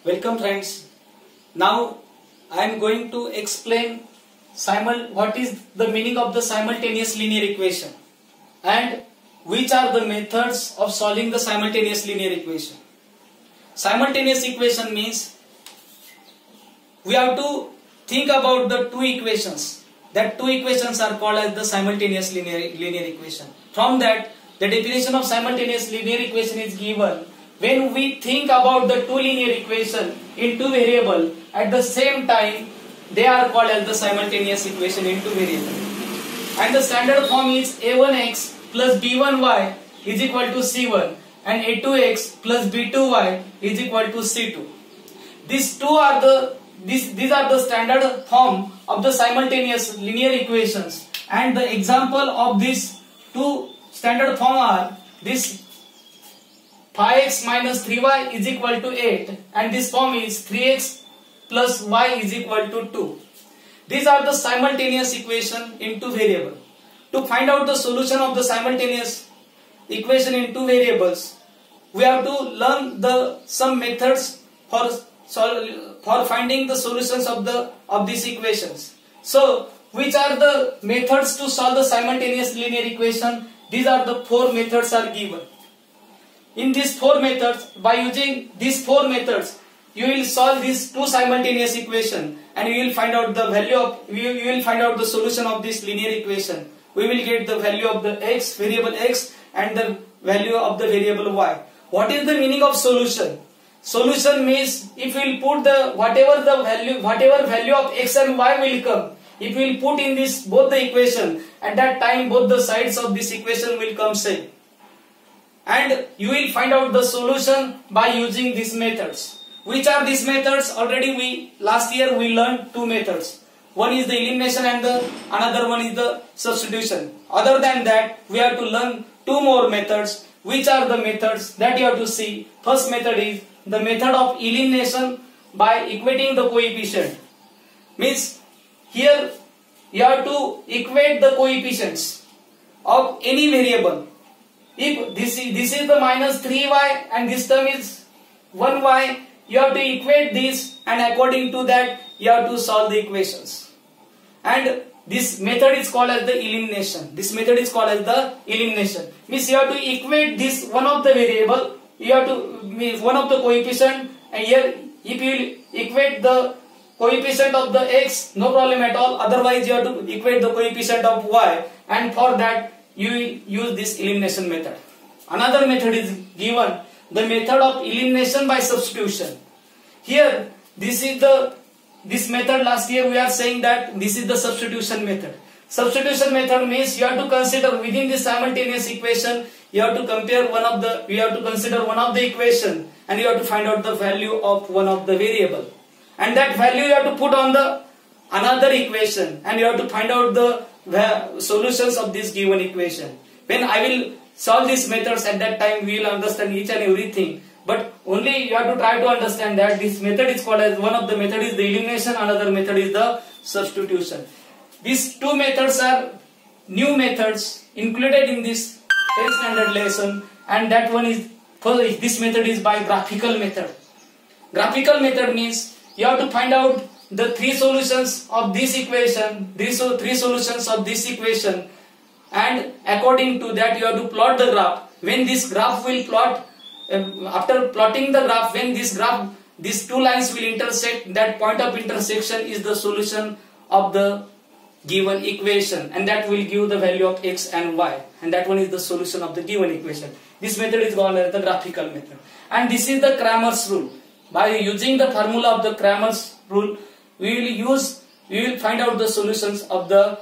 Welcome friends. Now I am going to explain what is the meaning of the simultaneous linear equation and which are the methods of solving the simultaneous linear equation. Simultaneous equation means we have to think about the two equations. That two equations are called as the simultaneous linear equation. From that, the definition of simultaneous linear equation is given when we think about the two linear equation in two variable at the same time. They are called as the simultaneous equation in two variable. And the standard form is a1x plus b1y is equal to c1 and a2x plus b2y is equal to c2. These are the standard form of the simultaneous linear equations, and the example of these two standard form are this 5x minus 3y is equal to 8, and this form is 3x plus y is equal to 2. These are the simultaneous equation in two variable. To find out the solution of the simultaneous equation in two variables, we have to learn some methods for finding the solutions of these equations. So, which are the methods to solve the simultaneous linear equation? These are the four methods are given. In these four methods, by using these four methods, you will solve these two simultaneous equation, and you will find out the solution of this linear equation. We will get the value of the variable x and the value of the variable y. What is the meaning of solution? Solution means if we will put whatever value of x and y will come, if we will put in both the equation, at that time both the sides of this equation will come same. And you will find out the solution by using these methods. Which are these methods? Already last year we learned two methods. One is the elimination and another one is the substitution. Other than that, we have to learn two more methods. Which are the methods that you have to see? First method is the method of elimination by equating the coefficient. Means here you have to equate the coefficients of any variable. If this is the minus 3y and this term is 1y, you have to equate this, and according to that you have to solve the equations. And this method is called as the elimination. This method is called as the elimination. Means you have to equate this one of the variable, you have to means one of the coefficient, and here if you equate the coefficient of the x, no problem at all. Otherwise you have to equate the coefficient of y, and for that you will use this elimination method. Another method is given, the method of elimination by substitution. Here this method last year we are saying that this is the substitution method. Substitution method means you have to consider within the simultaneous equation, you have to consider one of the equation, and you have to find out the value of one of the variable, and that value you have to put on the another equation, and you have to find out the solutions of this given equation. When I will solve these methods, at that time we will understand each and everything, but only you have to try to understand that this method is called as, one of the method is the elimination, another method is the substitution. These two methods are new methods included in this 10th standard lesson, and that one is, this method is by graphical method. Graphical method means you have to find out the three solutions of this equation, three solutions of this equation, and according to that you have to plot the graph. When this graph will plot, after plotting the graph, when these two lines will intersect, that point of intersection is the solution of the given equation, and that will give the value of x and y, and that one is the solution of the given equation. This method is called as the graphical method, and this is the Cramer's rule. By using the formula of the Cramer's rule, we will find out the solutions of the